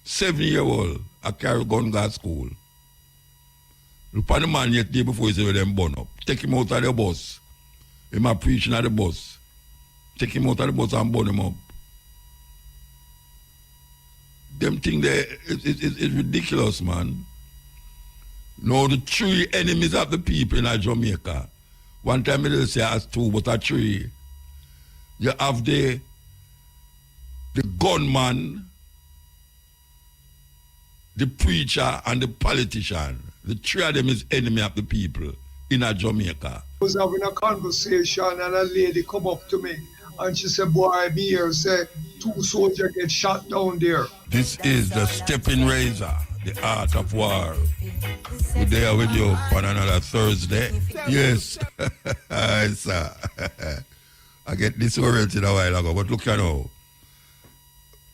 7-year-old, I carry gun go to school. Look at the man yet day before he say them burn up. Take him out of the bus. He might preaching at the bus. Take him out of the bus and burn him up. Them thing there, it's ridiculous, man. No, the three enemies of the people in Jamaica. One time they say as two, but a three. You have the gunman, the preacher, and the politician. The three of them is enemy of the people in Jamaica. I was having a conversation and a lady come up to me and she said, boy, me here, say, 2 soldiers get shot down there. This is the Steppin Razor, the art of war. We're there with you on another Thursday. Yes, sir. I get disoriented a while ago, but look you know,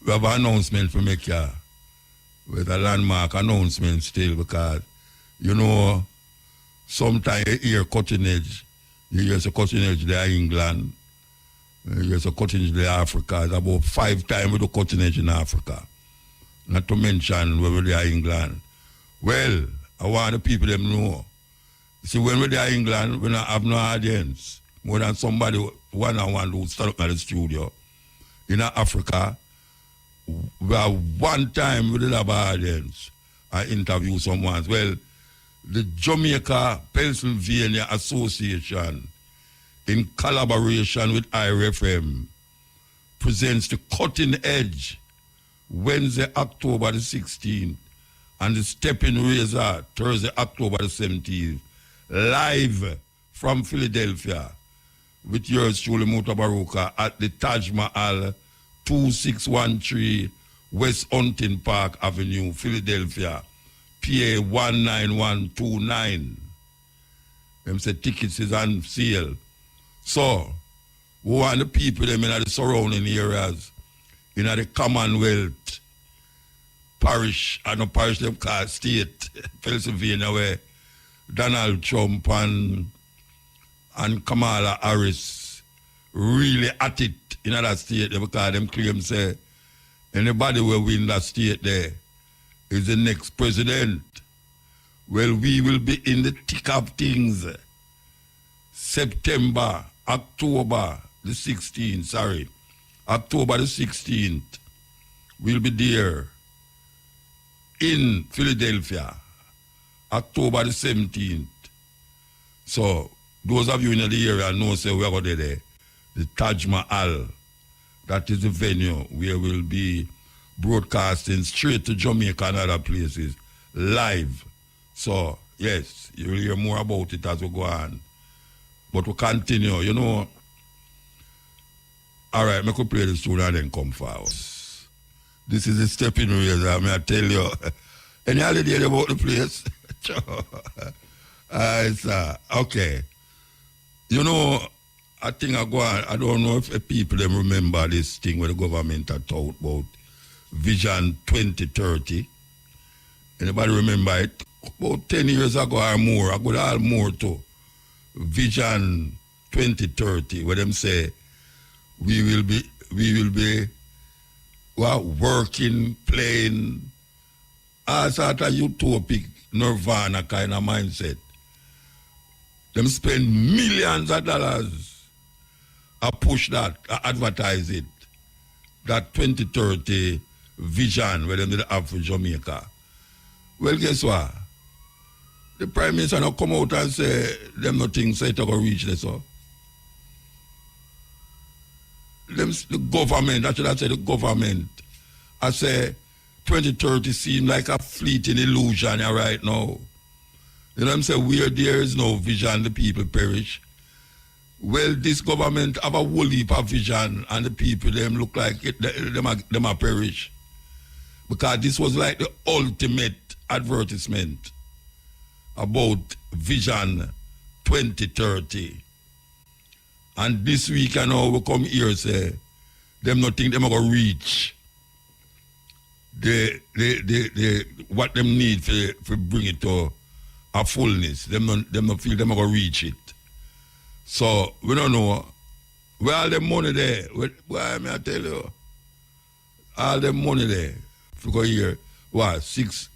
we have an announcement to make here with a landmark announcement still because, you know, sometimes you hear cutting edge. You hear a cutting edge there in England. You hear a cutting edge there in Africa. It's about 5 times with the cutting edge in Africa. Not to mention where we are in England. Well, I want the people them know. See, when we're there in England, we don't have no audience. More than somebody one-on-one who stand up at the studio. In Africa, we have one time we did have an audience. I interview someone. Well, the Jamaica Pennsylvania Association, in collaboration with IRFM, presents the Cutting Edge Wednesday, October the 16th, and the Steppin Razor Thursday, October the 17th, live from Philadelphia with yours truly, Mutabaruka, at the Taj Mahal, 2613 West Hunting Park Avenue, Philadelphia, PA 19129. Them say tickets is on sale. So, we want the people them in the surrounding areas, in the Commonwealth, parish, and the parish them called state, Pennsylvania, where Donald Trump and Kamala Harris really at it in that state because them claim say anybody will win that state there is the next president. Well, we will be in the thick of things. October the 16th, October the 16th, we'll be there in Philadelphia, October the 17th. So, those of you in the area know, say, we are going to there. The Taj Mahal, that is the venue where we'll be broadcasting straight to Jamaica and other places, live. So, yes, you'll hear more about it as we go on. But we continue, you know. All right, I could play the tune and then come forward. This is the Steppin Razor, I tell you. Any idea about the place? Sir. Okay. You know, I think I don't know if people them remember this thing where the government had talked about Vision 2030. Anybody remember it? About 10 years ago or more, I got all more to Vision 2030, where them say we will be working, playing, all sort of utopic nirvana kind of mindset. Them spend millions of dollars to push that, advertise it. That 2030 vision where them did have for Jamaica. Well, guess what? The Prime Minister now come out and say them nothing say to go reach this. So. The government, I should have said the government, I say 2030 seems like a fleeting illusion right now. You know what I'm saying? Where there is no vision, the people perish. Well, this government have a whole heap of vision and the people, them look like it, them are perish. Because this was like the ultimate advertisement about Vision 2030. And this week, I know, we come here and say, them not think them are going to reach what them need for bring it to a fullness. Them not feel them are going to reach it. So, we don't know. Where all the money there? Why may I tell you? All the money there go here, what, 6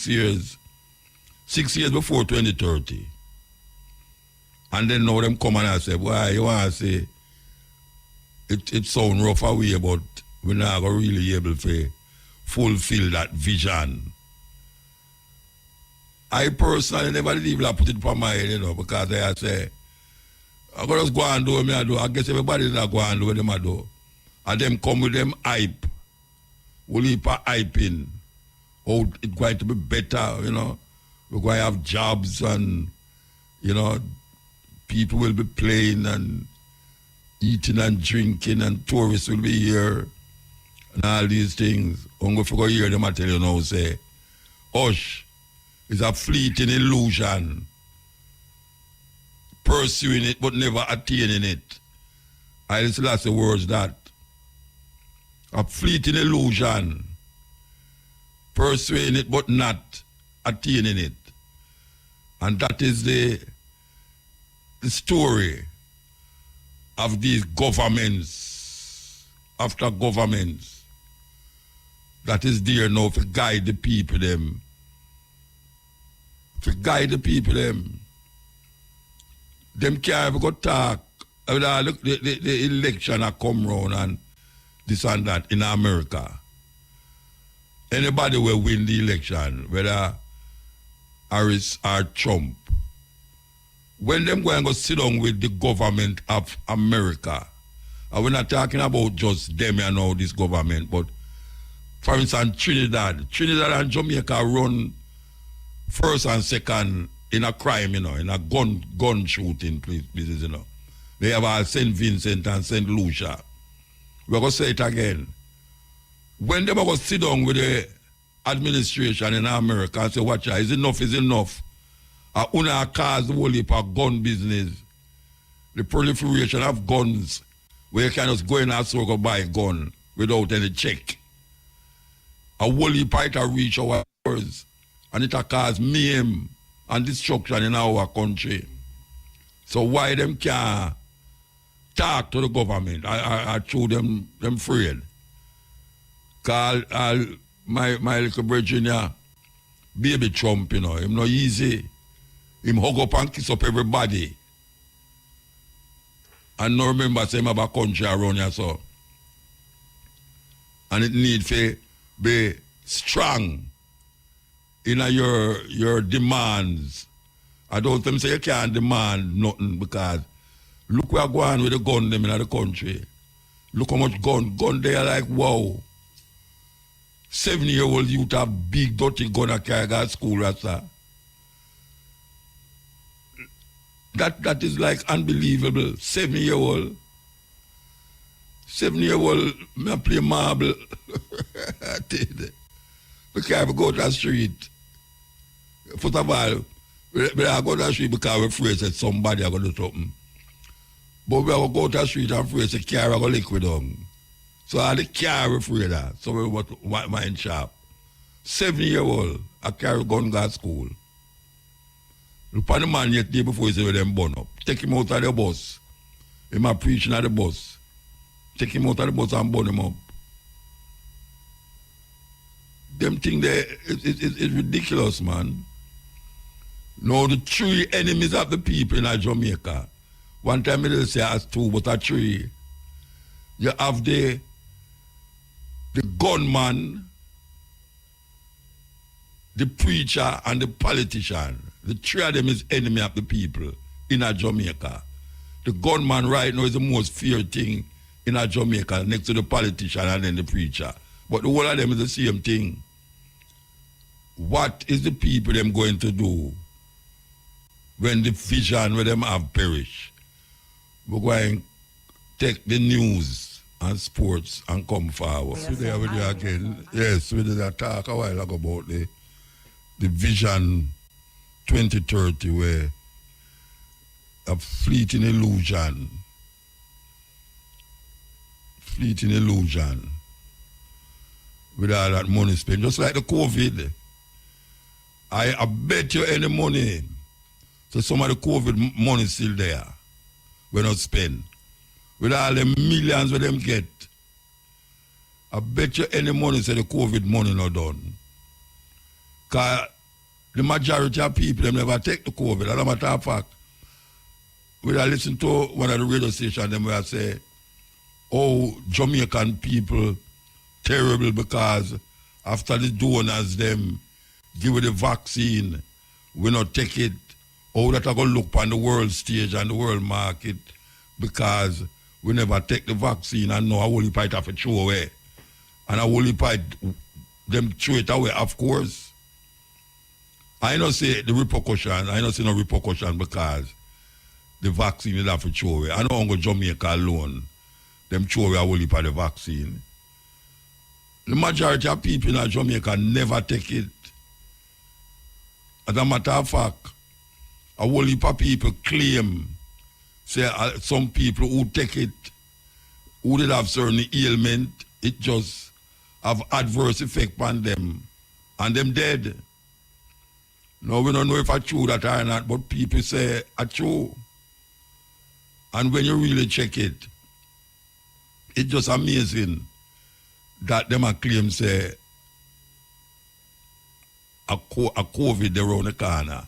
years? 6 years before 2030. And then now them come and I say, why you want to say it sound rough away, but we're not going to really able to fulfill that vision. I personally never did even put it upon my head, because I say, I'm going to just go and do what I do. I guess everybody's not going to do what them I do. And them come with them hype. We'll keep hyping. Oh, it's going to be better, We're going to have jobs and, people will be playing and eating and drinking and tourists will be here and all these things. I'm going to hear them, I tell you now, say, hush, it's a fleeting illusion. Pursuing it but never attaining it. I listen to the words that. A fleeting illusion. Pursuing it but not attaining it. And that is the story of these governments after governments that is there now to guide the people them. To guide the people them. Them can't ever go talk. The election a come round and this and that in America. Anybody will win the election, whether Harris or Trump. When them go and go sit down with the government of America, and we're not talking about just them and all this government, but for instance, Trinidad and Jamaica run first and second in a crime, in a gun shooting places, They have all St. Vincent and St. Lucia. We're going to say it again. When they go sit down with the administration in America and say, watch out, is enough. Una cause the whole heap of gun business. The proliferation of guns, where you can just go in and go buy a gun without any check. A whole heap of reach our borders, and it cause mayhem and destruction in our country. So why them can't talk to the government? I show them afraid. Cause my little Virginia, baby Trump, him not easy. Him hug up and kiss up everybody. And no remember say him have a country around here, so. And it need to be strong in your demands. I don't think say you can't demand nothing, because look where going with the gun them in the country. Look how much gun they are like, wow. 7-year-old youth have big dirty gun at carry at school, Rasta. That is like unbelievable. 7-year-old. 7-year-old, me play marble. We can't go to the street. First of all, we are go to the street because we're afraid that somebody are going to do something. But we are going to go to the street and afraid that the car are going to liquid on. So all the car are afraid of. So we want mind sharp. 7-year-old, I carry gun to school. Look at the man yet day before he say with them burn up. Take him out of the bus. Him a preaching at the bus. Take him out of the bus and burn him up. Them thing there is ridiculous, man. Now the three enemies of the people in Jamaica. One time they say as two, but a three. You have the gunman, the preacher, and the politician. The three of them is enemy of the people in Jamaica. The gunman right now is the most feared thing in Jamaica, next to the politician and then the preacher. But the whole of them is the same thing. What is the people them going to do when the vision with them have perished? We're going to take the news and sports and come forward. Yes, So there with you again. Yes, we did talk a while ago about the vision 2030, where a fleeting illusion with all that money spent, just like the COVID. I bet you any money, so some of the COVID money still there, we not spend. With all the millions we them get, I bet you any money say the COVID money not done. Because the majority of people, them never take the COVID. As a matter of fact, when I listen to one of the radio stations, them where I say, oh, Jamaican people terrible because after the donors them give the vaccine, we not take it. Oh, that I go look on the world stage and the world market because we never take the vaccine and know a whole heap have to throw away. And a whole heap them throw it away, of course. I don't say the repercussion, I don't see no repercussion because the vaccine is have to throw away. I don't go Jamaica alone. Them throw away a whole heap of the vaccine. The majority of people in Jamaica never take it. As a matter of fact, a whole heap of people claim, say some people who take it, who did have certain ailment, it just have adverse effect on them, and them dead. Now we don't know if it's true that or not, but people say it's true. And when you really check it, it's just amazing that them a claim say a COVID around the corner,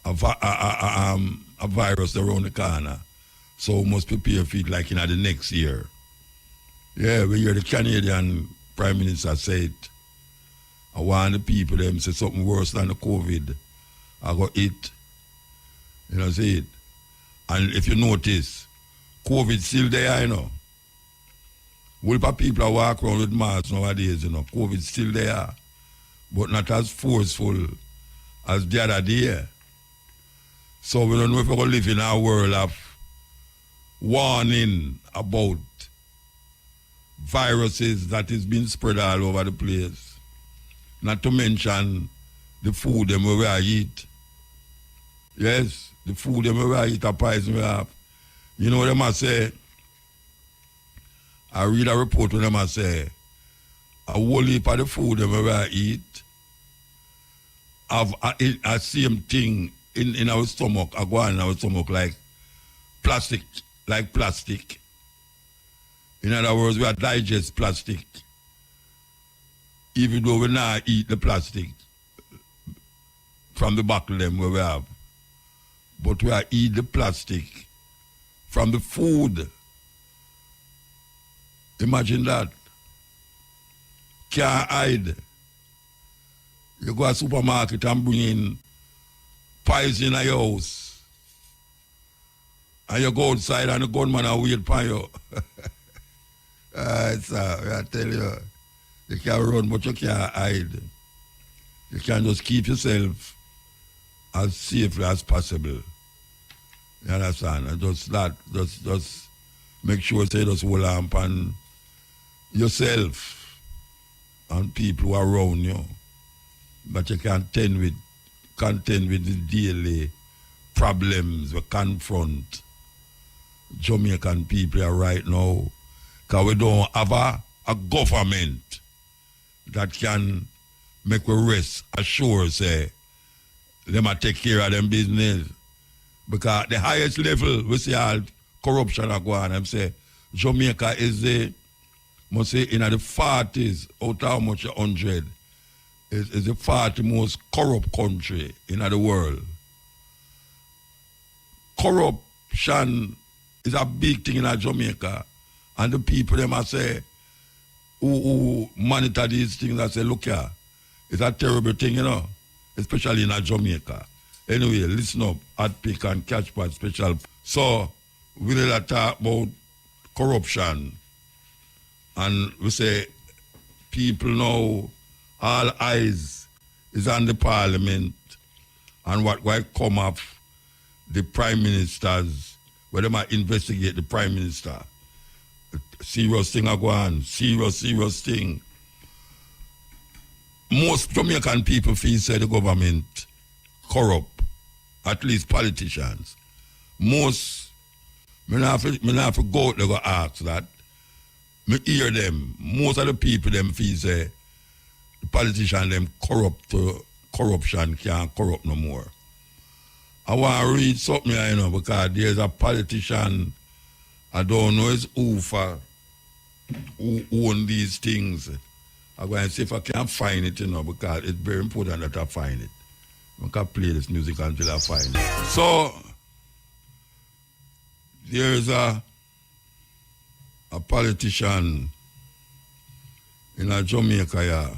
a virus around the corner. So we must prepare for it like in the next year. Yeah, we hear the Canadian Prime Minister say it. I want the people them say something worse than the COVID. I got it. You know, see it. And if you notice, COVID still there, you know. Whole of people are walking around with masks nowadays, you know. COVID still there. But not as forceful as the other day. So we don't know if we're going to live in a world of warning about viruses that is being spread all over the place. Not to mention the food them we eat. Yes, the food them we eat, a poison we have. You know what them I say? I read a report when them I say, a whole heap of the food them we eat have a same thing in our stomach, I go on in our stomach like plastic. In other words, we are digest plastic. Even though we not eat the plastic from the bottle them where we have. But we are eat the plastic from the food. Imagine that. Can't hide. You go to a supermarket and bring in poison in your house. And you go outside and the gunman will wait for you. I tell you, you can run but you can't hide. You can just keep yourself as safely as possible. You understand? And just make sure you just hold on and yourself and people who are around you. But you can contend with the daily problems we confront Jamaican people right now. Because we don't have a government that can make we rest assured, say, they might take care of them business. Because the highest level, we see all corruption are going on. Say, Jamaica is must say, in the 40s, out of how much 100, is the 40th most corrupt country in the world. Corruption is a big thing in Jamaica. And the people, them I say, who monitor these things, I say, look here, it's a terrible thing, you know, especially in Jamaica. Anyway, listen up, at Pick and Catch Part Special. So, we need to talk about corruption. And we say, people now, all eyes is on the parliament and what might come off the prime ministers, where they might investigate the prime minister. Serious thing are going on, serious thing. Most Jamaican people feel say the government corrupt, at least politicians. Most, me not have to go out there go ask that. Me hear them, most of the people them feel say the politicians them corruption can't corrupt no more. I want to read something here, you know, because there's a politician, I don't know his who for, who own these things. I'm going to see if I can find it, because it's very important that I find it. I can't play this music until I find it. So, there's a politician in Jamaica, yeah.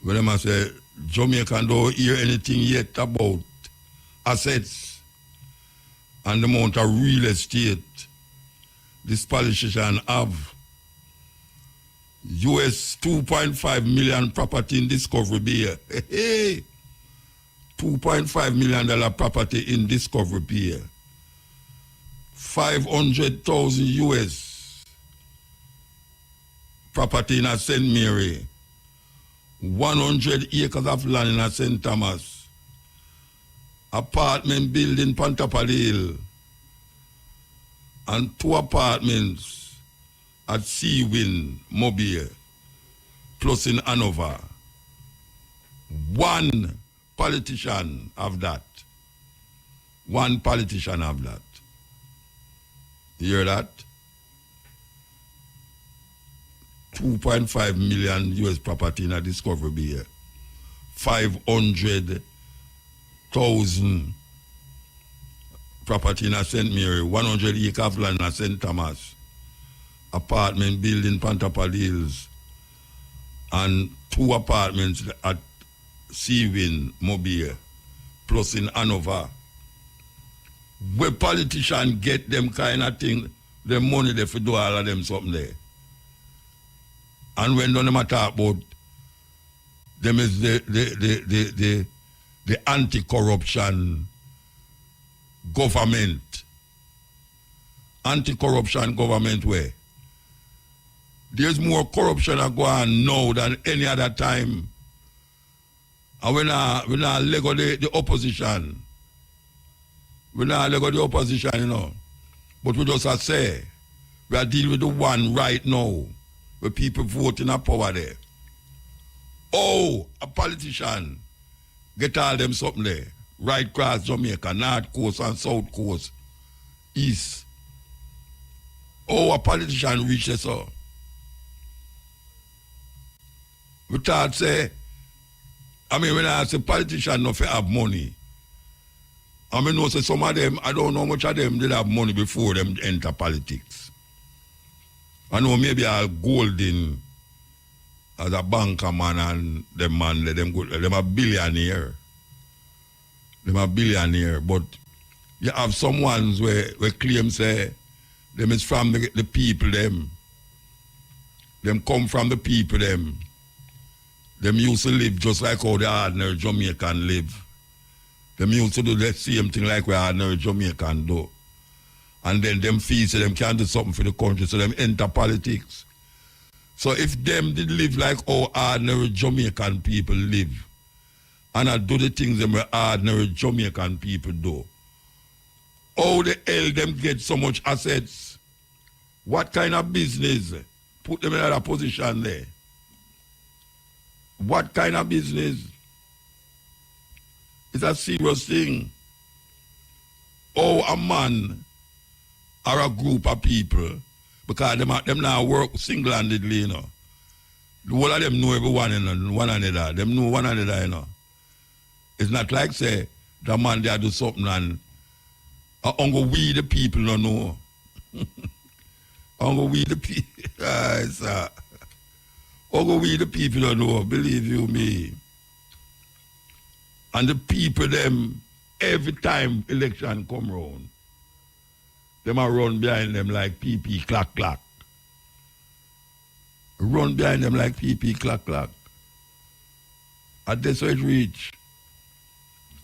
When I say Jamaica don't hear anything yet about assets and the amount of real estate this politician have. US 2.5 million property in Discovery Bay. Hey, $2.5 million property in Discovery Bay. 500,000 US property in a St. Mary. 100 acres of land in a St. Thomas. Apartment building Pantapalil. And 2 apartments at Seawind, Mobile, plus in Hanover. 1 politician have that. 1 politician have that. You hear that? 2.5 million US property in a Discovery Bay. 500,000 property in a St. Mary. 100 acres of land in a St. Thomas. Apartment building Pantapalils. And 2 apartments at Seawind, Mobile, plus in Hanover. Where politicians get them kind of thing, the money they for do all of them something there. And when them talk about them is the anti-corruption government. Anti-corruption government where? There's more corruption going on now than any other time. And when I lego the opposition, we not lego the opposition, But we just say, we are dealing with the one right now, where people voting a power there. Oh, a politician, get all them something there. Right across Jamaica, North Coast and South Coast, East. Oh, a politician reaches so. We thought say, when I say politician not have money, know say some of them, I don't know how much of them did have money before them enter politics. I know maybe I'll golden as a banker man and them a billionaire. Them a billionaire, but you have some ones where claim say them is from the people them. Them come from the people them. Them used to live just like how the ordinary Jamaican live. Them used to do the same thing like where ordinary Jamaican do. And then them feel so them can do something for the country, so them enter politics. So if them did live like how ordinary Jamaican people live, and I do the things them ordinary Jamaican people do, how the hell them get so much assets? What kind of business put them in that position there? What kind of business? It's a serious thing. Oh, a man or a group of people, because them now work single-handedly, The whole of them know everyone, one another. Them know one another, It's not like, say, the man there do something and we the people don't know. We the people. We the people don't know, believe you me. And the people them, every time election come round, them are run behind them like PP clack clack. Run behind them like PP clack clack. And that's how it reach.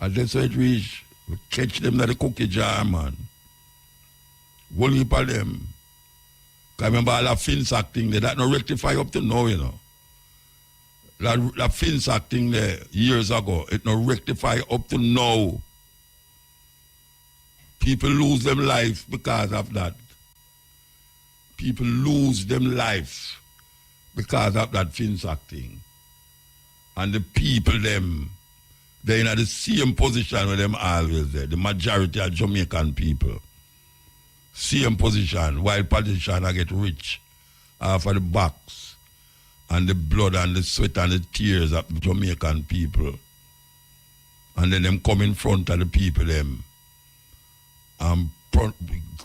We catch them at the cookie jar, man. One heap of them. I remember all that FinSac thing there, that no rectify up to now, That FinSac thing there, years ago, it no rectify up to now. People lose them life because of that. People lose them life because of that FinSac thing. And the people them, they're in the same position with them always there, the majority of Jamaican people. same position while politicians get rich off of the backs and the blood and the sweat and the tears of the Jamaican people. And then them come in front of the people them and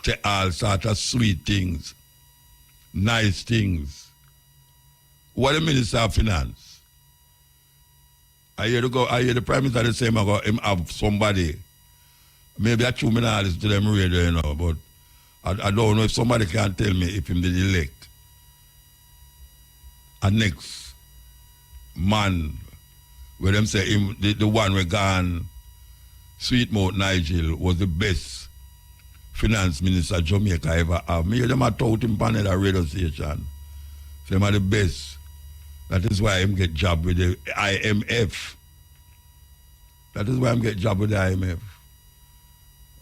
say all sorts of sweet things, nice things. What the Minister of Finance? I hear the Prime Minister the same about him have somebody. Maybe I true me not listen to them radio, you know, but I don't know if somebody can tell me if him did elect a next man where them say him the one we gone Sweetmouth Nigel was the best finance minister Jamaica ever have. Me hear them a tout him on the radio station. Say him are the best. That is why him get job with the IMF. That is why him get job with the IMF.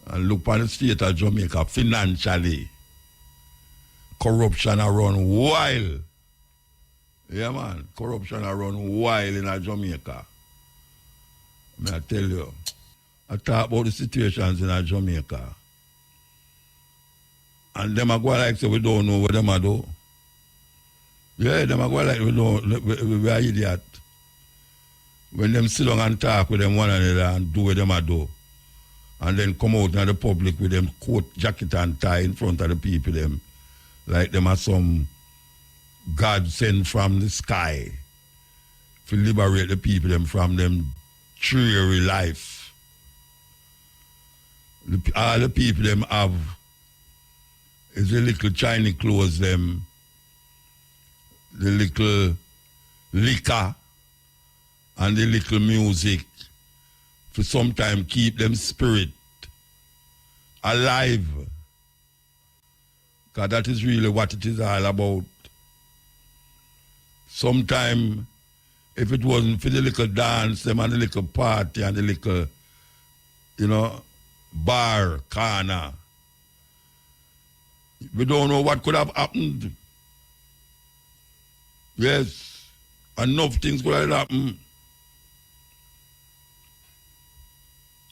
And look on the state of Jamaica financially. Corruption around wild. Yeah, man. Corruption around wild in Jamaica. May I tell you. I talk about the situations in Jamaica. And them are going like say we don't know what them are do. Yeah, them are going like we are idiot. When them sit down and talk with them one another and do what them are do. And then come out in the public with them coat, jacket and tie in front of the people them. Like them are some God sent from the sky to liberate the people them from them dreary life. All the people them have is the little Chinese clothes them, the little liquor and the little music to sometimes keep them spirit alive. Because that is really what it is all about. Sometimes, if it wasn't for the little dance, them and the little party and the little, bar, corner, we don't know what could have happened. Yes, enough things could have happened.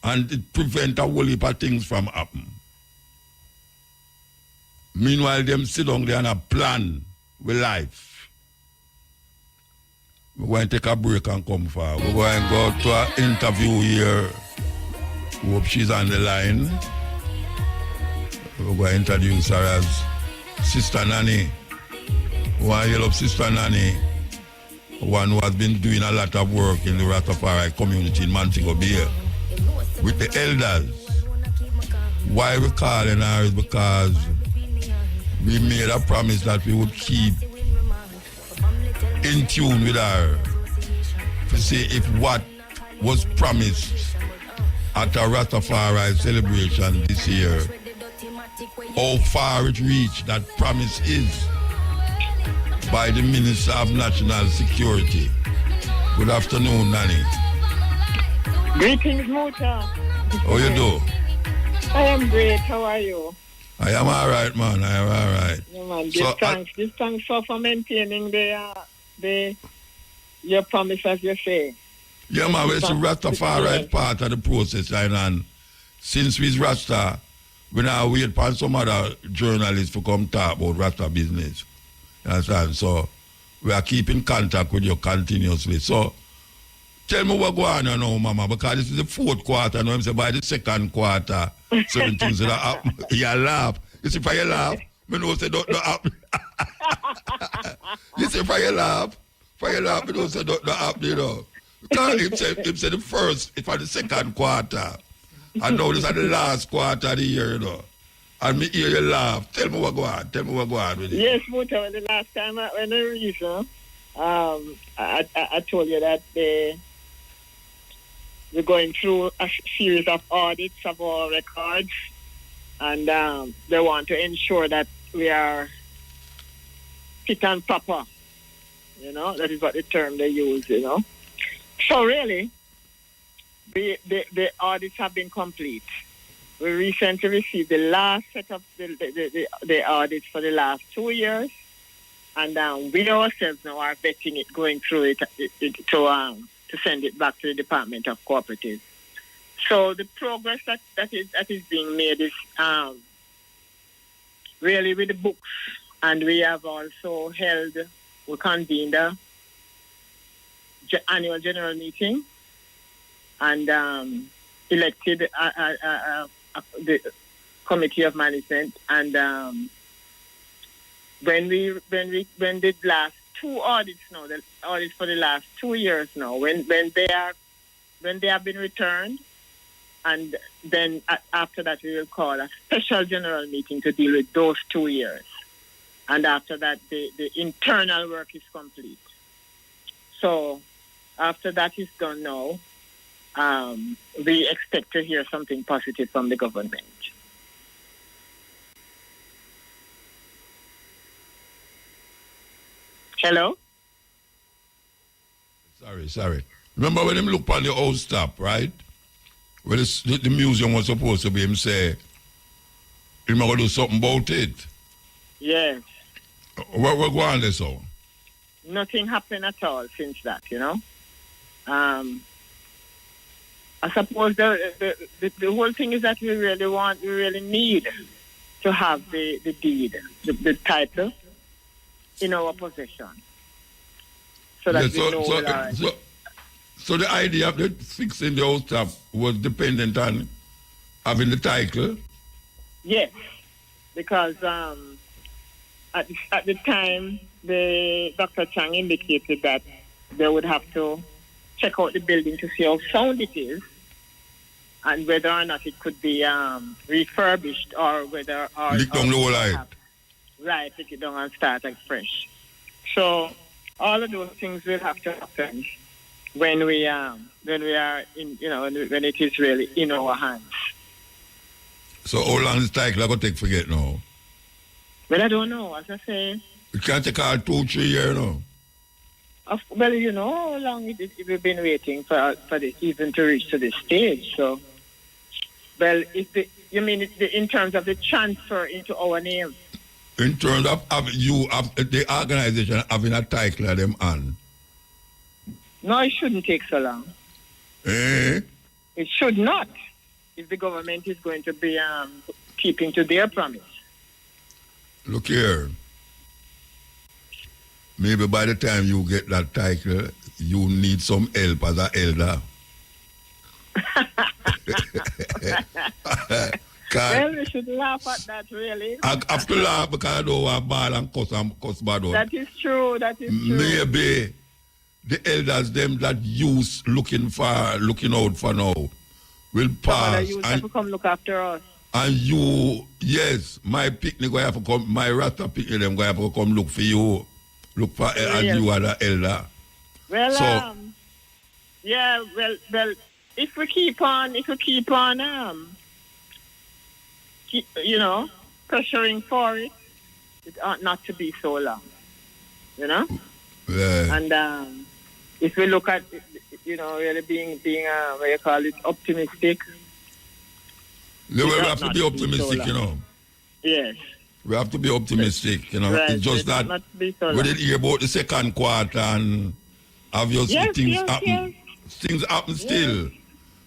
And it prevent a whole heap of things from happening. Meanwhile, them sit down there and a plan with life. We're going to take a break and come forward. We're going to go to an interview here. Hope she's on the line. We're going to introduce her as Sister Nanny. We want to hail up Sister Nanny, one who has been doing a lot of work in the Rastafari community in Montego Bay with the elders. Why we're calling her is because we made a promise that we would keep in tune with her to see if what was promised at our Rastafari celebration this year, how far it reached that promise is by the Minister of National Security. Good afternoon, Nanny. Greetings, Muta. How you do? I am great. How are you? I am all right, man. I am all right. Yeah, man. This thanks for maintaining your promise, as you say. Yeah, man. It's a Rastafari part of the process, and since we's Rasta, we now wait for some other journalists to come talk about Rasta business. You understand? So we are keeping contact with you continuously. So tell me what going on now, Mama, because this is the fourth quarter. Now I'm saying by the second quarter, certain things that happen. You laugh. You see, if I laugh, I know say don't happen. You see, if I laugh, I know say don't happen, you know. Because him say the first, if I the second quarter, and now this is the last quarter of the year, you know. And me hear you laugh. Tell me what go on. Tell me what go on with it. Yes, Muta, when the last time when I reached, I told you that we're going through a series of audits of our records, and they want to ensure that we are fit and proper. You know, that is what the term they use, you know. So really, the audits have been complete. We recently received the last set of the audits for the last 2 years, and we ourselves now are vetting it, going through it to send it back to the Department of Cooperatives. So the progress that is being made is really with the books. And we have also we convened a annual general meeting and elected the committee of management. And when did last 2 audits now, the audits for the last 2 years now, when they have been returned, and then after that we will call a special general meeting to deal with those 2 years. And after that, the internal work is complete. So after that is done now, we expect to hear something positive from the government. Hello? Sorry. Remember when him look on the old stop, right? Where the museum was supposed to be, him say, him going to do something about it. Yes. What we're going there, so? Nothing happened at all since that, I suppose the whole thing is that we really need to have the deed, the title in our possession. So that we know so the idea of fixing the old stuff was dependent on having the title? Yes, because at the time, Dr. Chang indicated that they would have to check out the building to see how sound it is and whether or not it could be refurbished or whether... Lick down the whole light. Right, lick it down and start fresh. So all of those things will have to happen when we are in, when it is really in our hands. So how long is the title going to take for get now? Well, I don't know, as I say. It can't take all 2-3 years now. Well, you know how long we've been waiting for this even to reach to this stage. So, well, you mean in terms of the transfer into our name? In terms of the organization having a title of them on? No, it shouldn't take so long. Eh? It should not, if the government is going to be keeping to their promise. Look here. Maybe by the time you get that title, you need some help as an elder. Well, we should laugh at that, really. I have to laugh because I don't want ball and cuss bad out. That is true. Maybe the elders, them that use looking out for now, will pass. Some other youth come look after us. And you, yes, my picnic going to have to come, my Rasta picnic, them going to have to come look for you. Look for Yes. and you are the elder. Well, So- yeah, well, if we keep on, pressuring for it, it ought not to be so long, Yeah. And if we look at, really being what you call it, optimistic. We have to be optimistic, Yes. We have to be optimistic, Right. It's just that not to be so we long. didn't hear about the second quarter and obviously things happen. Yes. Things happen still,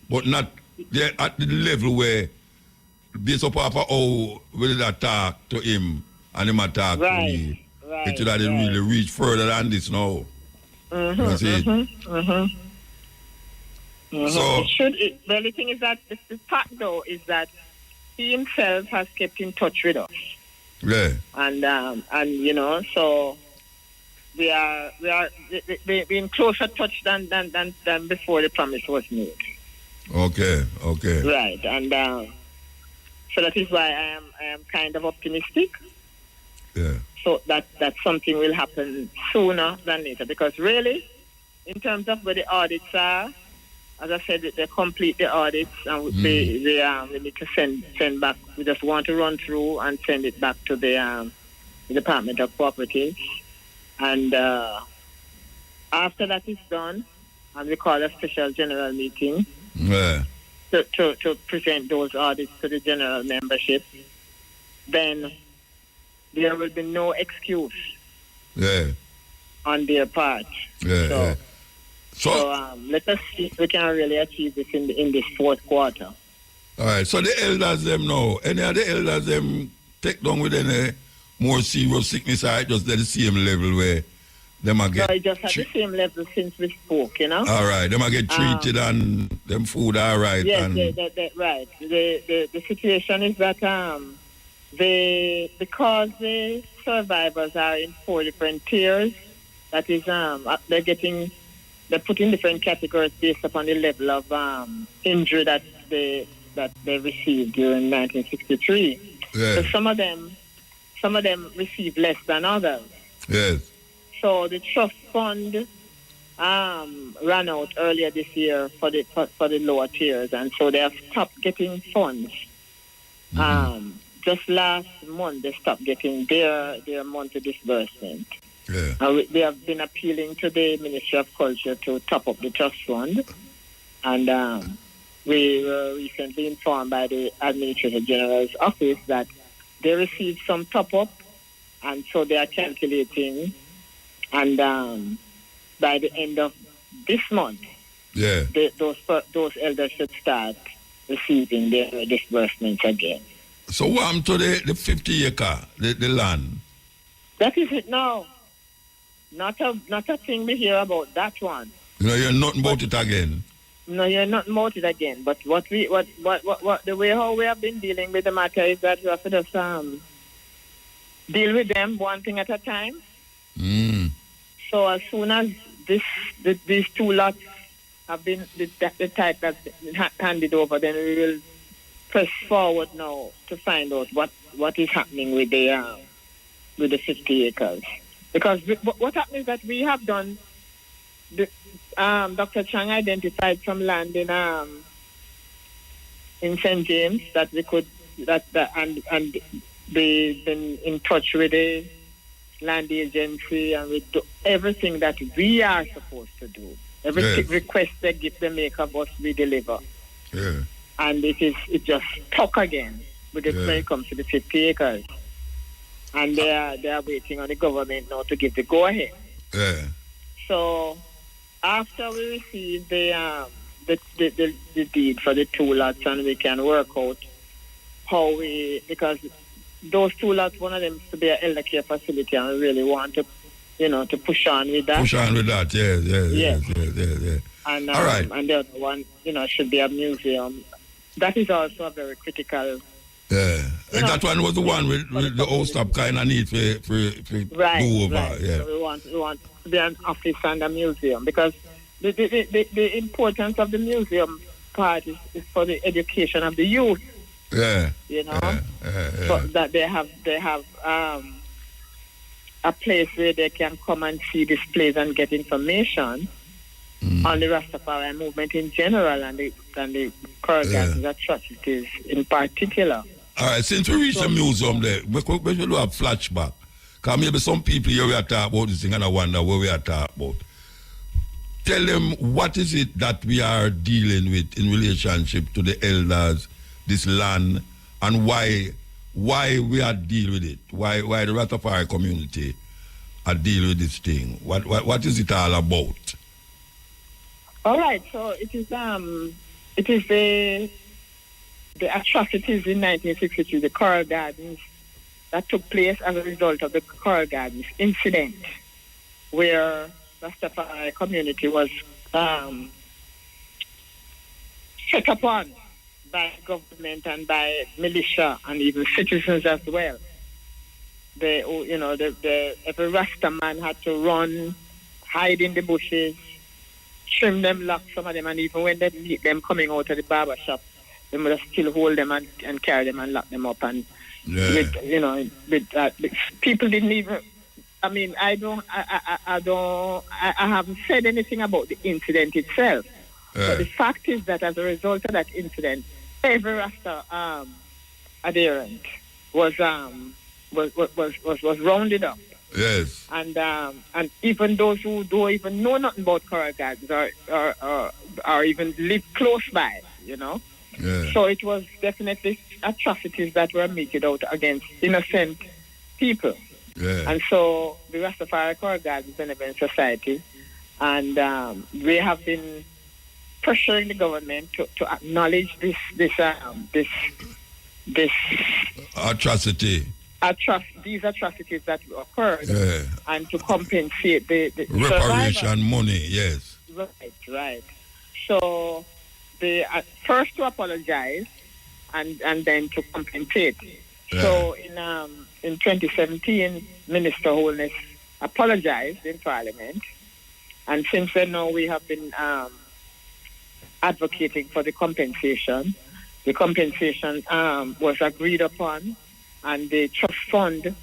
but not at the level where, based upon how we did attack to him and him attack to me, it should have really reach further than this now. That's it. So, Well, the thing is that the fact, though, is that he himself has kept in touch with us. yeah. And so we're in closer touch than before the promise was made. Okay. Right, and so that is why I am kind of optimistic. Yeah. So that something will happen sooner than later, because really, in terms of where the audits are, as I said, they complete the audits and they need to send back. We just want to run through and send it back to the Department of Cooperatives. And after that is done, and we call a special general meeting Yeah. to present those audits to the general membership, then there will be no excuse on their part. Yeah. So let us see if we can really achieve this in this fourth quarter. All right. So the elders them now, any of the elders them take down with any more serious sickness, or just at the same level where them are get... No, it just at the same level since we spoke, you know. All right, them are get treated and them food all right. Yes, and... right. The situation is that because the survivors are in 4 different tiers, that is they're put in different categories based upon the level of injury that they received during 1963. Yeah. So some of them receive less than others. Yes. So the trust fund ran out earlier this year for the lower tiers, and so they have stopped getting funds. Just last month they stopped getting their monthly disbursement. Yeah. They have been appealing to the Ministry of Culture to top up the trust fund, and we were recently informed by the Administrator General's office that they received some top up, and so they are calculating, and by the end of this month, those elders should start receiving their disbursements again. So what happened to the 50 acre, the land? That is it now. Not a thing we hear about that one. You hear nothing about it again. No, you're not about it again. But what the way how we have been dealing with the matter is that we have to just deal with them one thing at a time. So as soon as these 2 lots have been the type that's been handed over, then we will press forward now to find out what is happening with the 50 acres. Because what happened is that we have done, Dr. Chang identified some land in St. James that we could, and they've been in touch with the land agency, and we do everything that we are supposed to do. Every request they make of us, we deliver. Yeah. And it just stuck again when it comes to the 50 acres. And they are waiting on the government now to give the go-ahead. Yeah. So after we receive the deed for the 2 lots, and we can work out how because those 2 lots, one of them is to be an elder care facility, and we really want to, to push on with that. Push on with that, yes. And all right. And the other one, should be a museum. That is also a very critical. Yeah, and that one was the one with the old stop kind of need for go over. Right. Yeah. So we want to be an office and a museum, because the importance of the museum part is for the education of the youth. Yeah. So that they have a place where they can come and see displays and get information on the Rastafari movement in general, and the Corrigan atrocities in particular. All right, since we reached the museum there, we should do a flashback. Because maybe some people here we are talking about this thing and I wonder what we are talking about. Tell them what is it that we are dealing with in relationship to the elders, this land, and why we are dealing with it. Why the Rastafari community are dealing with this thing. What is it all about? All right, so it is the atrocities in 1963, the Coral Gardens, that took place as a result of the Coral Gardens incident, where Rastafari community was set upon by government and by militia and even citizens as well. Every Rasta man had to run, hide in the bushes, trim them, lock some of them, and even when they meet them coming out of the barber shop, they would still hold them and carry them and lock them up. And people didn't even. I mean, I haven't said anything about the incident itself. But the fact is that as a result of that incident, every Rasta adherent was rounded up. Yes. And even those who don't even know nothing about Coral Gardens or even live close by, Yeah. So it was definitely atrocities that were meted out against innocent people. Yeah. And so the Rastafari Coral Gardens Benevolent Society, and we have been pressuring the government to acknowledge this this Atrocity. these atrocities that occurred, Yeah. and to compensate the Reparation survivors. money, yes. Right. So they first to apologize and then to compensate. Yeah. So in 2017, Minister Holness apologized in Parliament, and since then now we have been advocating for the compensation. The compensation was agreed upon, and the trust fund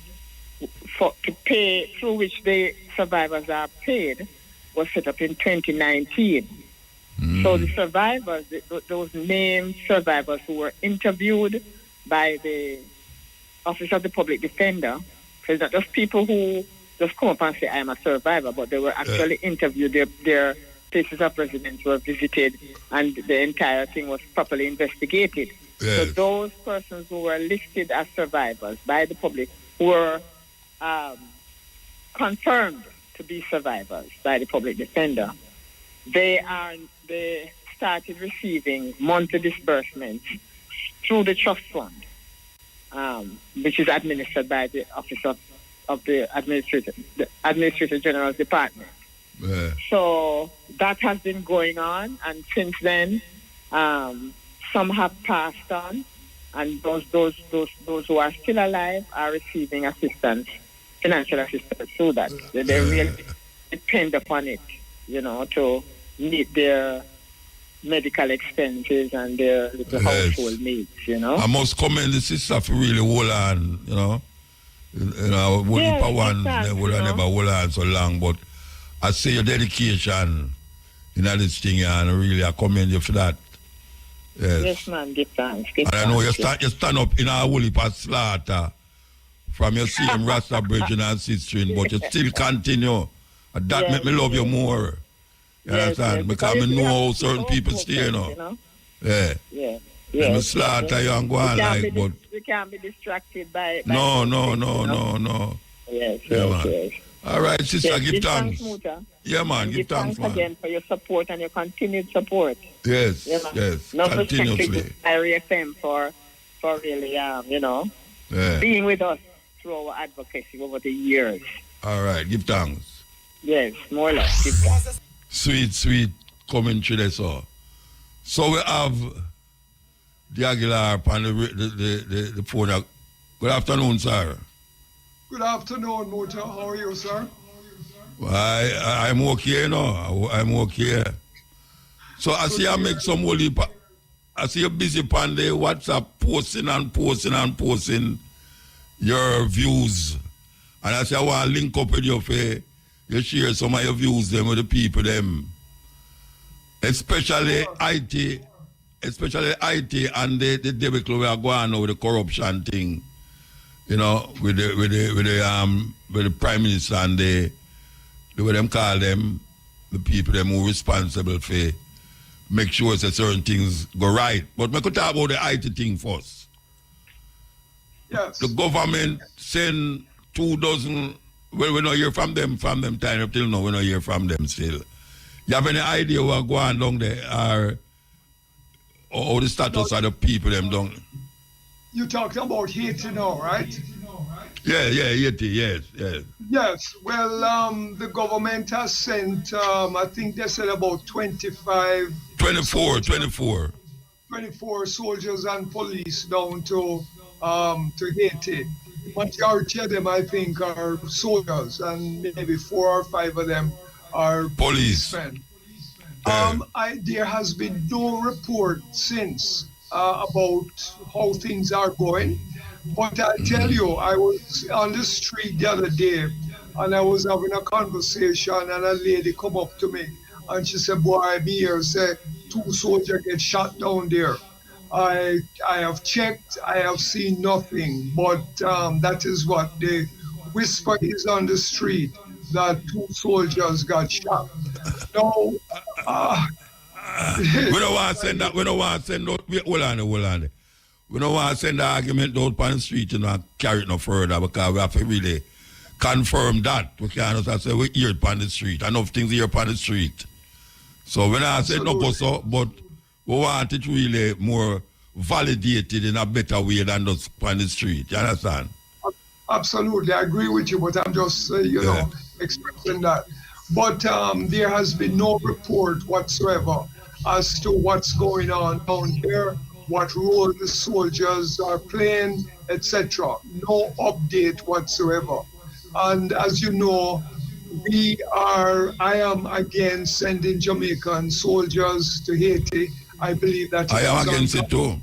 to pay through which the survivors are paid was set up in 2019. So the survivors, those named survivors who were interviewed by the Office of the Public Defender, so it's not just people who just come up and say, I'm a survivor, but they were actually interviewed. Their places of residence were visited, and the entire thing was properly investigated. Yes. So those persons who were listed as survivors by the public were confirmed to be survivors by the public defender. They started receiving monthly disbursements through the trust fund, which is administered by the Office of the Administrator General's Department. Yeah. So that has been going on, and since then, some have passed on, and those who are still alive are receiving assistance, financial assistance through that. They really depend upon it, to meet their medical expenses and their little household needs, I must commend the sister for really hold on, wouldn't for one, they would have never hold on so long, but I see your dedication in this thing, and really I commend you for that. Yes, man, give thanks. And I know you stand up in a woolly past slaughter from your same Rasta brethren and sistering, but you still continue. And that make me love you more. You understand? Because I know how certain people stay, Yeah. Me slaughter you and go on like, but... We can't be distracted by No. Yes, man. All right, sister, give thanks. Muta. Yeah, man, give thanks, man. Again for your support and your continued support. Yes, Yeah, yes, no continuously. Area FM for really, being with us through our advocacy over the years. All right, give thanks. Yes, more or less, give thanks. Sweet commentary there, so. So we have the Aguilar on the phone. Good afternoon, sir. Good afternoon, Muta. How are you, sir? I'm okay, I'm okay. So I see I make some holy. I see you busy on the WhatsApp posting your views. And I say I want to link up with you for you share some of your views them with the people them. Especially IT and the debacle we are going on with the corruption thing. With the Prime Minister and the way them call them, the people them who are responsible for make sure that certain things go right. But we could talk about the IT thing first. Yes. The government send 24, well, we don't hear from them time up till now, we don't hear from them still. You have any idea what going on down there or the status of the people them down? You talked about Haiti now, right? Yeah, Haiti, yes. Yes, well, the government has sent, I think they said about 24 soldiers and police down to Haiti. The majority of them, I think, are soldiers, and maybe 4 or 5 of them are policemen. There has been no report since about how things are going. But I tell you, I was on the street the other day, and I was having a conversation, and a lady come up to me, and she said, boy, I'm here, say, 2 soldiers get shot down there. I have checked, I have seen nothing, but that is what the whisper is on the street, that 2 soldiers got shot. Now, we don't want to send that, hold on. We don't want to send the argument out on the street and carry it no further, because we have to really confirm that. We can't just say we hear it on the street. Enough things here on the street. So when I say no, so, but we want it really more, validated in a better way than those on the street. You understand? Absolutely, I agree with you, but I'm just, expressing that. But there has been no report whatsoever as to what's going on down here, what role the soldiers are playing, etc. No update whatsoever. And as you know, I am against sending Jamaican soldiers to Haiti. I believe that I am against it too.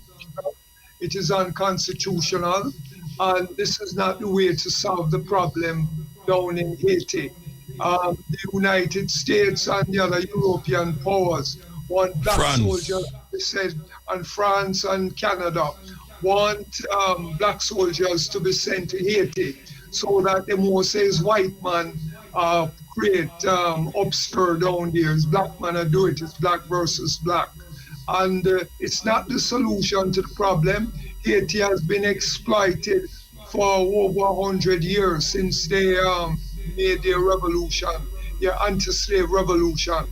It is unconstitutional, and this is not the way to solve the problem down in Haiti. The United States and the other European powers want black soldiers, they said, and France and Canada want black soldiers to be sent to Haiti so that the Moses white man create upstir down there. It's black man that do it. It's black versus black. And it's not the solution to the problem. Haiti has been exploited for over 100 years since they made their revolution, their anti-slave revolution.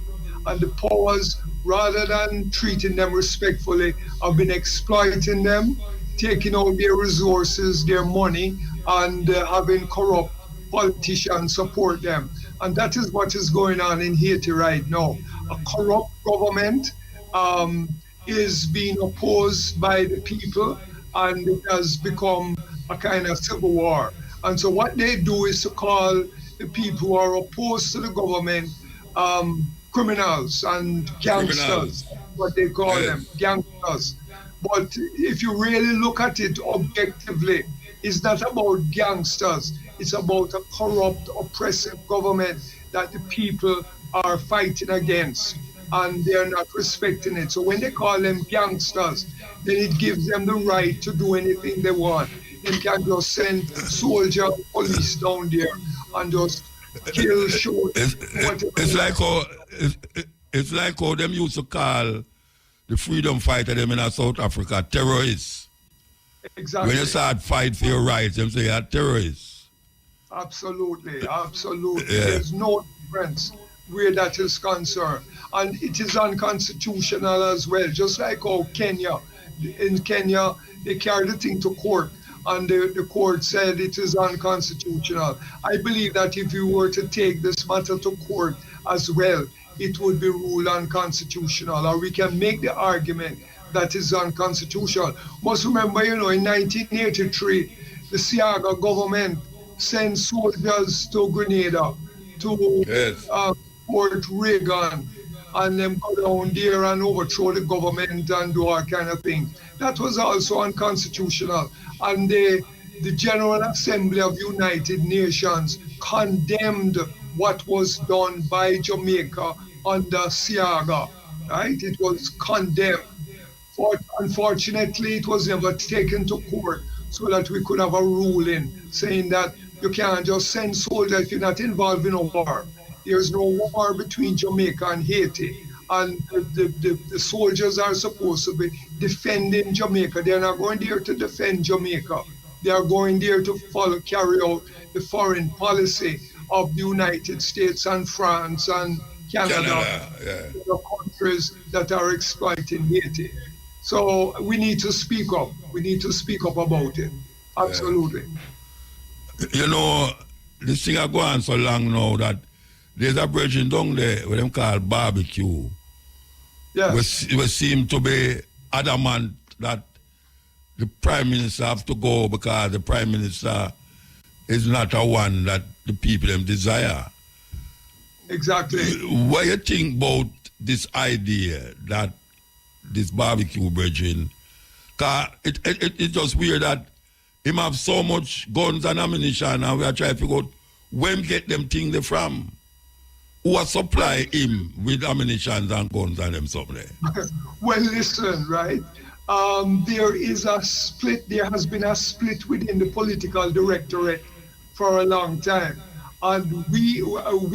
And the powers, rather than treating them respectfully, have been exploiting them, taking out their resources, their money, and having corrupt politicians support them. And that is what is going on in Haiti right now. A corrupt government is being opposed by the people, and it has become a kind of civil war. And so what they do is to call the people who are opposed to the government criminals and gangsters, what they call them, gangsters. But if you really look at it objectively, it's not about gangsters. It's about a corrupt, oppressive government that the people are fighting against, and they're not respecting it. So when they call them gangsters, then it gives them the right to do anything they want. They can just send soldier, police down there and just kill, shoot, whatever. It's like how them used to call the freedom fighter them in South Africa terrorists. Exactly. When you start fight for your rights, them say you're terrorists. Absolutely, absolutely. Yeah. There's no difference where that is concerned. And it is unconstitutional as well, just like how Kenya. In Kenya, they carried the thing to court, and the court said it is unconstitutional. I believe that if you were to take this matter to court as well, it would be ruled unconstitutional, or we can make the argument that is unconstitutional. Must remember, in 1983, the Siaga government sent soldiers to Grenada, to Fort Reagan, and them go down there and overthrow the government and do all kind of things. That was also unconstitutional. And the General Assembly of United Nations condemned what was done by Jamaica under Siaga, right? It was condemned. Unfortunately, it was never taken to court so that we could have a ruling saying that you can't just send soldiers if you're not involved in a war. There's no war between Jamaica and Haiti. And the soldiers are supposed to be defending Jamaica. They're not going there to defend Jamaica. They are going there to carry out the foreign policy of the United States and France and Canada, the countries that are exploiting Haiti. So we need to speak up. We need to speak up about it. Absolutely. This thing has gone on so long now that there's a bridge down there what them call barbecue. Yeah. We seem to be adamant that the Prime Minister have to go because the Prime Minister is not a one that the people them desire. Exactly. What you think about this idea that this barbecue bridging? Because it's just weird that him have so much guns and ammunition and we are trying to figure out where him get them things from. Who are supply him with ammunition and guns and them something there? Well, listen, right? There is a split. There has been a split within the political directorate for a long time. And we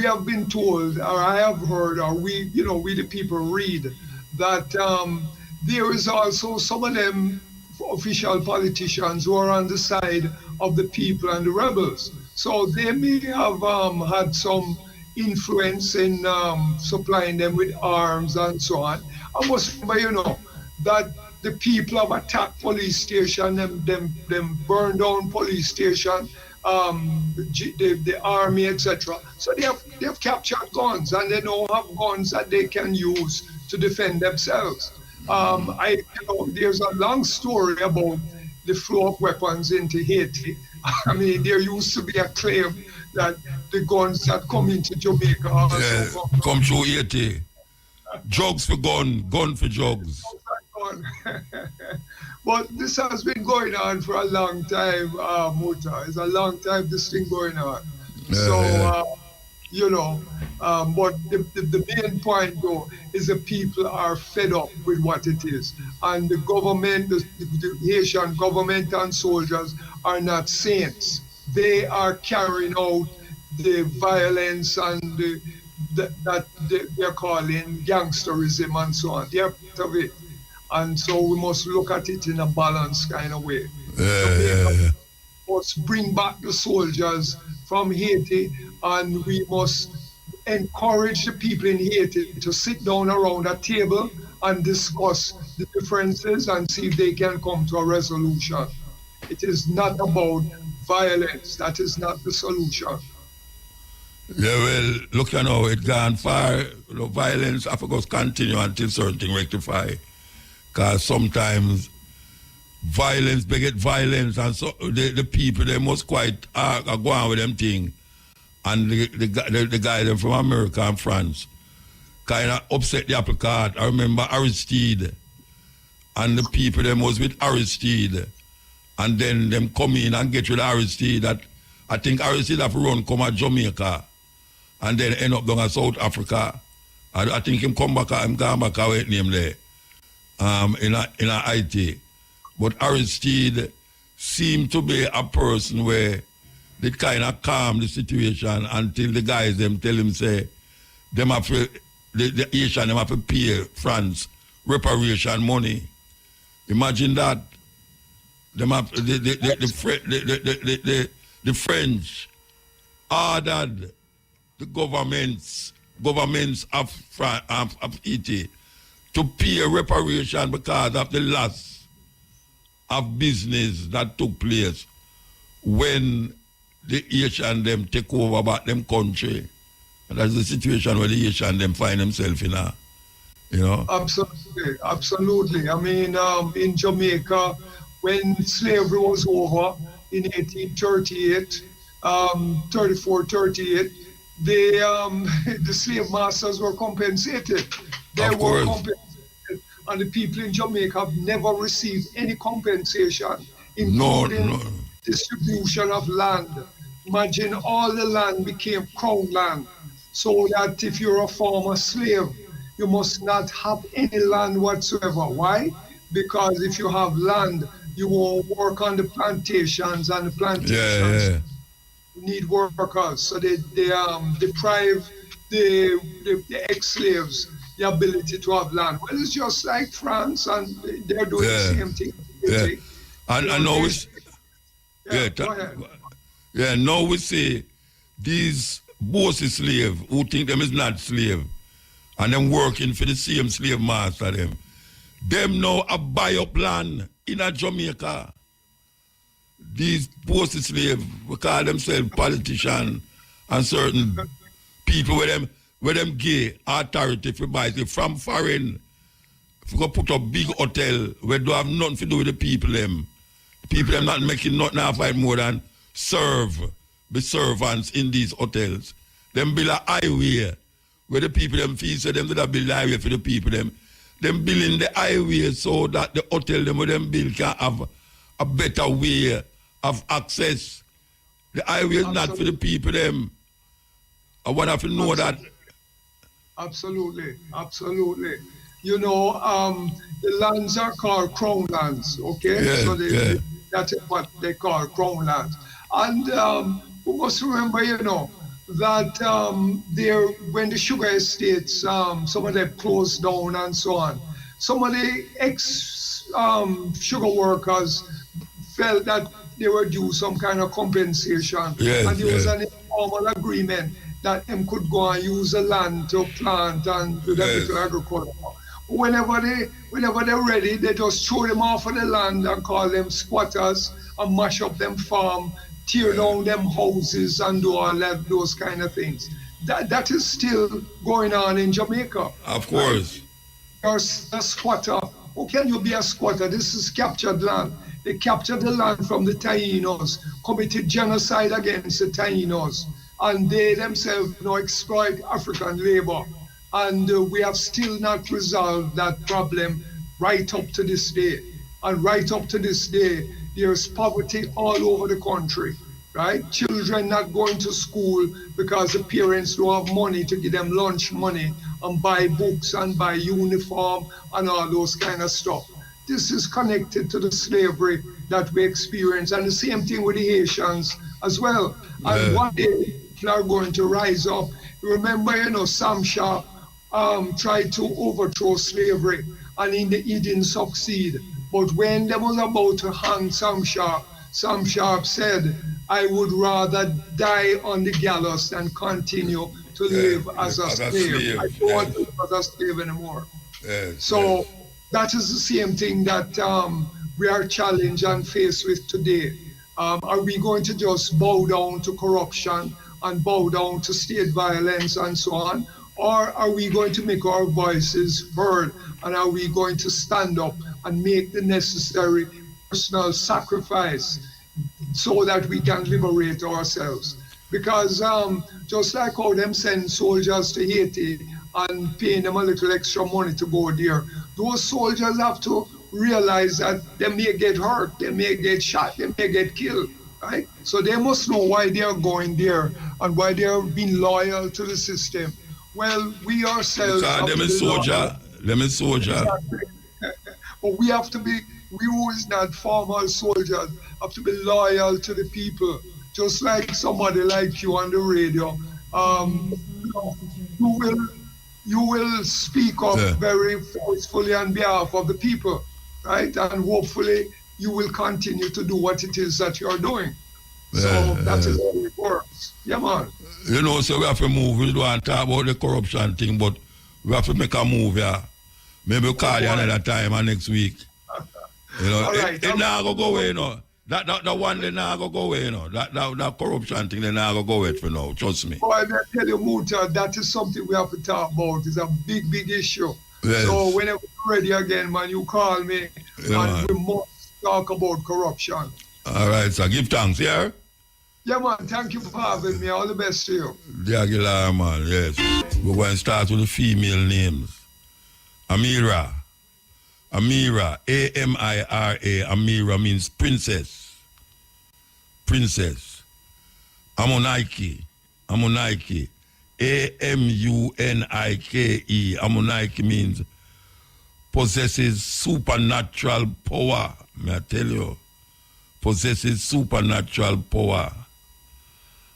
have been told, or I have heard, or we the people read, that there is also some of them official politicians who are on the side of the people and the rebels. So they may have had some influence in supplying them with arms and so on. I must remember, that the people have attacked police station, them burn down police station, the army, etc. So they have captured guns, and they now have guns that they can use to defend themselves. There's a long story about the flow of weapons into Haiti. I mean, there used to be a claim that the guns that come into Jamaica also come through Haiti. Drugs for gun for drugs. But this has been going on for a long time, Muta. It's a long time this thing going on. But the main point, though, is the people are fed up with what it is. And the government, the Haitian government and soldiers are not saints. They are carrying out the violence and that they're calling gangsterism and so on. They're part of it. And so we must look at it in a balanced kind of way. Must bring back the soldiers from Haiti, and we must encourage the people in Haiti to sit down around a table and discuss the differences and see if they can come to a resolution. It is not about violence. That is not the solution. Yeah, well, look, it gone far. The violence, I forgot, continue until certain thing rectify. Because sometimes violence beget violence, and so the people, they must quite go on with them thing. And the guy them from America and France kind of upset the apple cart. I remember Aristide, and the people them was with Aristide, and then them come in and get with Aristide. That I think Aristide have run come at Jamaica, and then end up down at South Africa. I think him come back, him gone back away name there. In a IT. But Aristide seemed to be a person where they kind of calm the situation until the guys them tell him say them have to, the Asian them have to pay France reparation money. Imagine that. Them have the French ordered the governments of Haiti to pay a reparation because of the loss of business that took place when the Haitian them take over about them country. And that's the situation where the Haitian them find themselves in now. Absolutely. I mean, in Jamaica, when slavery was over in 1838, 34-38, the slave masters were compensated. They were compensated. And the people in Jamaica have never received any compensation, including distribution of land. Imagine all the land became crown land, so that if you're a former slave, you must not have any land whatsoever. Why? Because if you have land, you won't work on the plantations, and the plantations need workers. So they deprive the ex-slaves the ability to have land. Well, it's just like France, and they're doing the same thing. And now now we see these bossy slaves who think them is not slave, and them working for the same slave master them now a buy up land in a Jamaica. These bossy slaves, we call themselves politicians and certain people where them gay authority for buy it from foreign. If you go put up big hotel where don't have nothing to do with the people them. The people them not making nothing fight more than be servants in these hotels. Them build a highway where the people them feel so them that build a highway for the people them. Them building the highway so that the hotel them where them build can have a better way of access. The highway is not for the people them. I want to know that. Absolutely. The lands are called crown lands, okay? That's what they call crown lands. And we must remember, that when the sugar estates, some of them closed down and so on, some of the ex-sugar workers felt that they were due some kind of compensation. And there was an informal agreement that them could go and use the land to plant and do the agriculture. Whenever they're ready, they just throw them off of the land and call them squatters and mash up them farm, tear down them houses and do all that, those kind of things. That is still going on in Jamaica. Of course. You're a squatter. How can you be a squatter? This is captured land. They captured the land from the Tainos, committed genocide against the Tainos, and they themselves exploit African labor. And we have still not resolved that problem right up to this day. And right up to this day, there's poverty all over the country, right? Children not going to school because the parents don't have money to give them lunch money and buy books and buy uniform and all those kind of stuff. This is connected to the slavery that we experience, and the same thing with the Haitians as well. And one day, people are going to rise up. Remember, Sam Sharp tried to overthrow slavery, and he didn't succeed. But when they was about to hang Sam Sharp said, I would rather die on the gallows than continue to live as a slave. I don't want to live as a slave anymore. So that is the same thing that we are challenged and faced with today. Are we going to just bow down to corruption and bow down to state violence and so on? Or are we going to make our voices heard, and are we going to stand up and make the necessary personal sacrifice so that we can liberate ourselves? Because just like how them send soldiers to Haiti and paying them a little extra money to go there, those soldiers have to realize that they may get hurt, they may get shot, they may get killed, right? So they must know why they are going there and why they are being loyal to the system. Well, we ourselves them is soldier. Exactly. But we have to be, we who is not formal soldiers, have to be loyal to the people. Just like somebody like you on the radio, you will speak up very forcefully on behalf of the people, right? And hopefully you will continue to do what it is that you're doing. So that is how it works. Yeah, man. So we have to move. We don't want to talk about the corruption thing, but we have to make a move here. Maybe we'll call you another time or next week. All right, it now go away, That one they now go away, That corruption thing they now go away for now. Trust me. Oh, I tell you, Muta, that is something we have to talk about. It's a big, big issue. Yes. So whenever you're ready again, man, you call me, and we must talk about corruption. All right, so give thanks, yeah? Yeah, man, thank you for having me. All the best to you. The Aguilar, man, yes. We're going to start with the female names. Amira, A-M-I-R-A, Amira means princess. Princess. Amunike, A-M-U-N-I-K-E, Amunike means possesses supernatural power. May I tell you? Possesses supernatural power.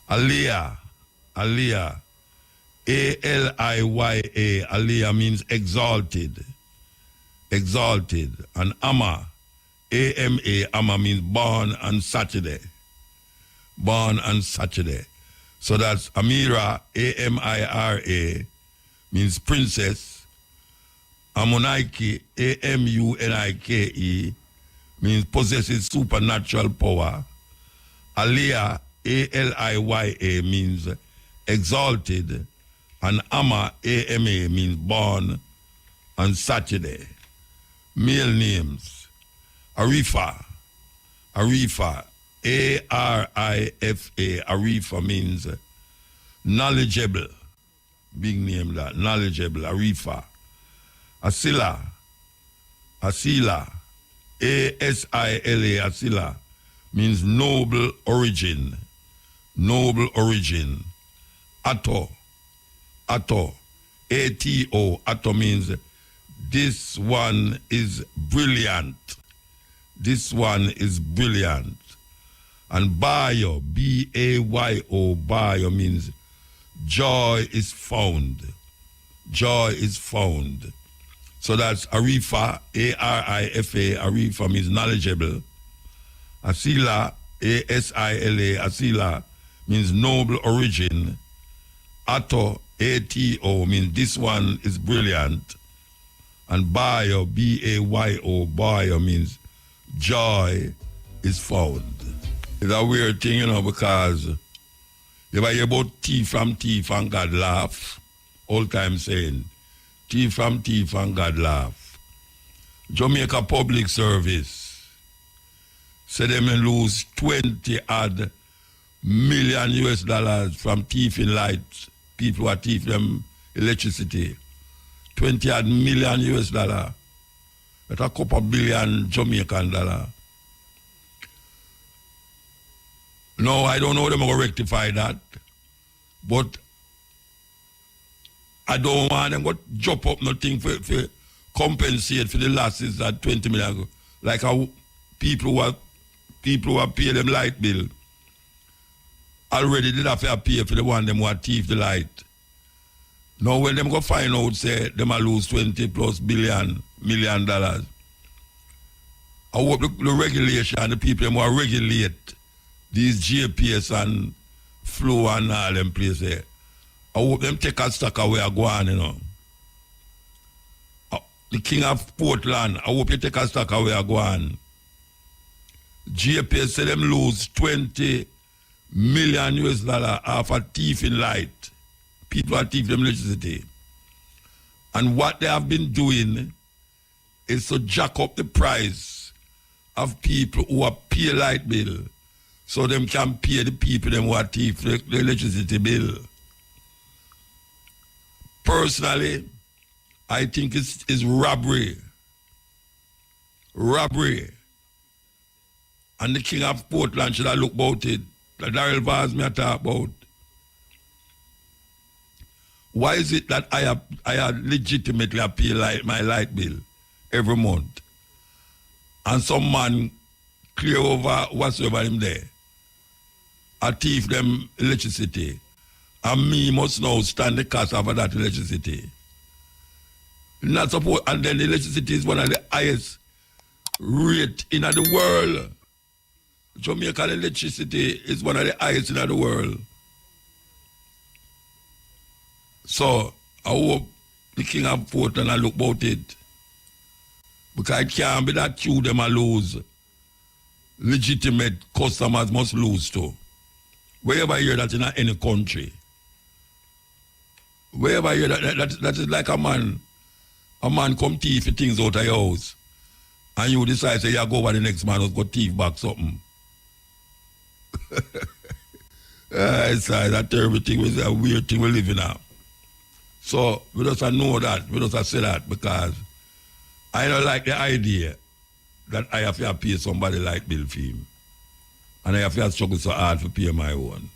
Aliyah, A-L-I-Y-A, Aliyah means exalted. And Amma, A-M-A, Amma means born on Saturday. So that's Amira, A-M-I-R-A, means princess. Amunike, A-M-U-N-I-K-E, means possesses supernatural power. Aliyah, A-L-I-Y-A, means exalted. And Amma, A-M-A, means born on Saturday. Male names. Arifa, A-R-I-F-A, Arifa means knowledgeable. Big name that, knowledgeable, Arifa. Asila, A-S-I-L-A, Asila, means noble origin. Atto, A-T-O, Atto means this one is brilliant. And Bayo, B-A-Y-O, Bayo means joy is found. So that's Arifa, A-R-I-F-A, Arifa means knowledgeable. Asila, A-S-I-L-A, Asila means noble origin. Atto, A-T-O means this one is brilliant. And Bayo, B-A-Y-O, Bayo means joy is found. It's a weird thing, you know, because you ever hear about thief from thief and God laugh? Old time saying, thief from thief and God laugh. Jamaica Public Service say they may lose 20 odd million US dollars from thieving lights. People who are thief them electricity. 20 odd million US dollar. That's a couple billion Jamaican dollar. No, I don't know them going to rectify that. But I don't want them to jump up nothing for compensate for the losses that 20 million. Like how people who are pay them light bill already did have to pay for the one them who are thief the light. Now when them go find out, say, them will lose 20 plus million dollars. I hope the regulation and the people them who regulate these GPS and flow and all them places, I hope them take a stock away and go on, you know. The King of Portland, I hope you take a stock away and go on. GPS say them lose 20 million US dollar off a thief in light. People are thief them electricity. And what they have been doing is to jack up the price of people who are pay light bill so them can pay the people them who are thief the electricity bill. Personally, I think it's robbery. Robbery. And the King of Portland should have looked about it. That Daryl Vaz me talk about. Why is it that I legitimately pay my light bill every month? And some man clear over whatsoever him there. I thief them electricity. And me must now stand the cost of that electricity. Not suppose, and then the electricity is one of the highest rate in the world. Jamaican electricity is one of the highest in the world. So I hope the King of Portland look about it. Because it can't be that you them a lose. Legitimate customers must lose too. Wherever you hear that in any country. Wherever you hear that is like a man come thief things out of your house. And you decide say you go over the next man who's got thief back something. It's a terrible thing, it's a weird thing we live in now. So we just know that, we just say that because I don't like the idea that I have to pay somebody like bill for him. And I have to struggle so hard to pay my own.